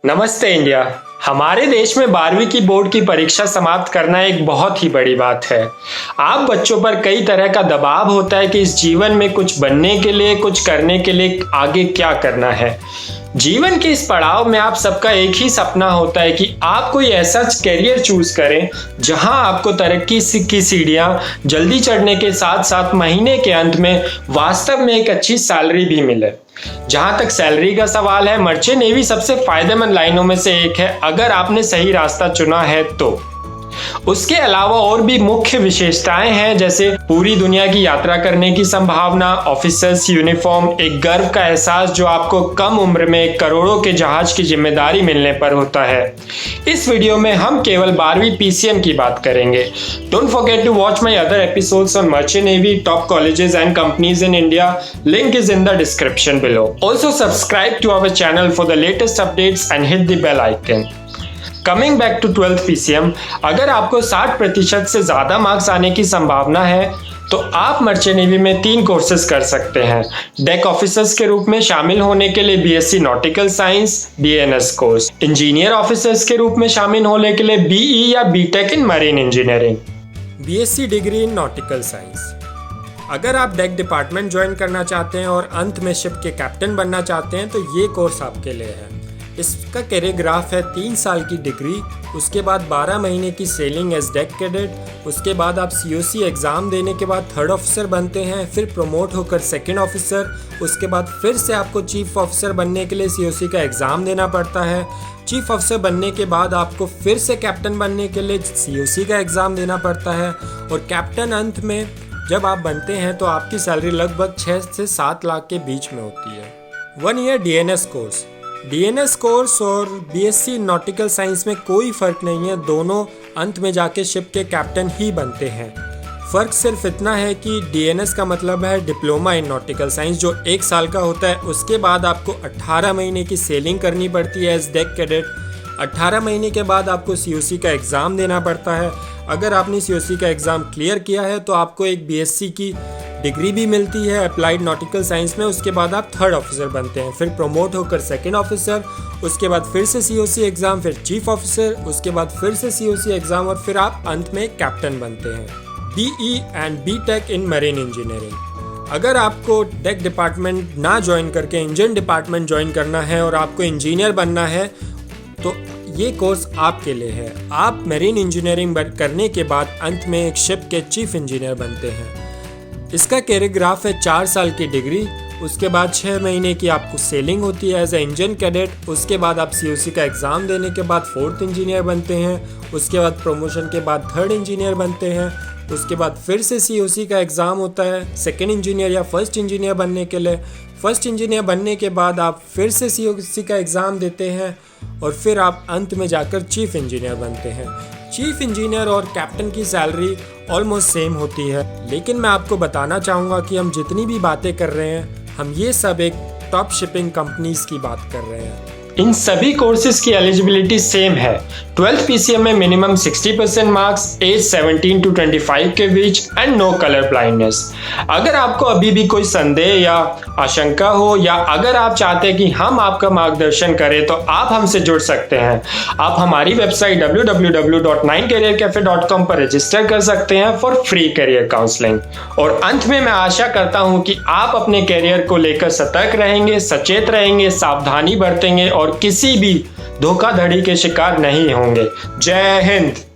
नमस्ते इंडिया। हमारे देश में 12वीं की बोर्ड की परीक्षा समाप्त करना एक बहुत ही बड़ी बात है। आप बच्चों पर कई तरह का दबाव होता है कि इस जीवन में कुछ बनने के लिए, कुछ करने के लिए आगे क्या करना है। जीवन के इस पड़ाव में आप सबका एक ही सपना होता है कि आप कोई ऐसा करियर चूज करें जहां आपको तरक्की की सीढ़ियां जल्दी चढ़ने के साथ साथ महीने के अंत में वास्तव में एक अच्छी सैलरी भी मिले। जहां तक सैलरी का सवाल है, मर्चेंट नेवी सबसे फायदेमंद लाइनों में से एक है अगर आपने सही रास्ता चुना है तो। उसके अलावा और भी मुख्य विशेषताएं हैं, जैसे पूरी दुनिया की यात्रा करने की संभावना, ऑफिसर्स यूनिफॉर्म, एक गर्व का एहसास जो आपको कम उम्र में करोड़ों के जहाज की जिम्मेदारी मिलने पर होता है। इस वीडियो में हम केवल 12वीं पीसीएम की बात करेंगे। Don't forget to watch my other episodes on merchant navy, top colleges and companies in India. Link is in the description below. Also subscribe to our channel for the latest updates and hit the bell icon. Coming back to 12th PCM, अगर आपको 60% से ज्यादा marks आने की संभावना है तो आप मर्चेंट नेवी में 3 कोर्सेज कर सकते हैं। डेक ऑफिसर्स के रूप में शामिल होने के लिए BSc nautical science DNS course, engineer officers के रूप में शामिल होने के लिए बीई या BTech in marine engineering, BSc degree in nautical science. अगर आप डेक डिपार्टमेंट ज्वाइन करना चाहते हैं और अंत में शिप के कैप्टन बनना चाहते हैं तो ये कोर्स आपके लिए है। इसका कैरियर ग्राफ है 3 साल की डिग्री, उसके बाद 12 महीने की सेलिंग एज डेक कैडेट, उसके बाद आप सीओसी एग्ज़ाम देने के बाद 3rd ऑफिसर बनते हैं, फिर प्रमोट होकर 2nd ऑफिसर, उसके बाद फिर से आपको चीफ ऑफिसर बनने के लिए सीओसी का एग्ज़ाम देना पड़ता है। चीफ ऑफिसर बनने के बाद आपको फिर से कैप्टन बनने के लिए सीओसी का एग्ज़ाम देना पड़ता है, और कैप्टन अंत में जब आप बनते हैं तो आपकी सैलरी लगभग 6 से 7 लाख के बीच में होती है। 1 year DNS course. DNS course और बीएससी नॉटिकल साइंस में कोई फ़र्क नहीं है, दोनों अंत में जाके शिप के कैप्टन ही बनते हैं। फ़र्क सिर्फ इतना है कि डीएनएस का मतलब है डिप्लोमा इन नॉटिकल साइंस, जो 1 साल का होता है। उसके बाद आपको 18 महीने की सेलिंग करनी पड़ती है एज डेक कैडेट। 18 महीने के बाद आपको सीओसी का एग्ज़ाम देना पड़ता है। अगर आपने सीओसी का एग्ज़ाम क्लियर किया है तो आपको एक बीएससी की डिग्री भी मिलती है अप्लाइड नॉटिकल साइंस में। उसके बाद आप 3rd ऑफिसर बनते हैं, फिर प्रमोट होकर 2nd ऑफिसर, उसके बाद फिर से सीओसी एग्ज़ाम, फिर चीफ ऑफिसर, उसके बाद फिर से सीओसी एग्ज़ाम, और फिर आप अंत में कैप्टन बनते हैं। BE and BTech in marine engineering. अगर आपको डेक डिपार्टमेंट ना ज्वाइन करके इंजन डिपार्टमेंट ज्वाइन करना है और आपको इंजीनियर बनना है तो ये कोर्स आपके लिए है। आप मरीन इंजीनियरिंग करने के बाद अंत में एक शिप के चीफ इंजीनियर बनते हैं। इसका कैरियर ग्राफ है 4 साल की डिग्री, उसके बाद 6 महीने की आपको सेलिंग होती है एज ए इंजन कैडेट, उसके बाद आप सीओसी का एग्ज़ाम देने के बाद 4th इंजीनियर बनते हैं, उसके बाद प्रमोशन के बाद 3rd इंजीनियर बनते हैं, उसके बाद फिर से सीओसी का एग्ज़ाम होता है 2nd इंजीनियर या 1st इंजीनियर बनने के लिए। 1st इंजीनियर बनने के बाद आप फिर से सीओसी का एग्ज़ाम देते हैं और फिर आप अंत में जाकर चीफ इंजीनियर बनते हैं। चीफ इंजीनियर और कैप्टन की सैलरी ऑलमोस्ट सेम होती है, लेकिन मैं आपको बताना चाहूँगा कि हम जितनी भी बातें कर रहे हैं, हम ये सब एक टॉप शिपिंग कंपनीज की बात कर रहे हैं। इन सभी कोर्सेज की एलिजिबिलिटी सेम है। 12th पीसीएम में मिनिमम 60% मार्क्स, एज 17 to 25 के बीच एंड नो कलर ब्लाइंडनेस। अगर आपको अभी भी कोई संदेह या आशंका हो, या अगर आप चाहते हैं कि हम आपका मार्गदर्शन करें तो आप हमसे जुड़ सकते हैं। आप हमारी वेबसाइट www.9careercafe.com पर रजिस्टर कर सकते हैं फॉर फ्री करियर काउंसलिंग। और अंत में मैं आशा करता हूं कि आप अपने करियर को लेकर सतर्क रहेंगे, सचेत रहेंगे, सावधानी बरतेंगे और किसी भी धोखाधड़ी के शिकार नहीं होंगे। जय हिंद।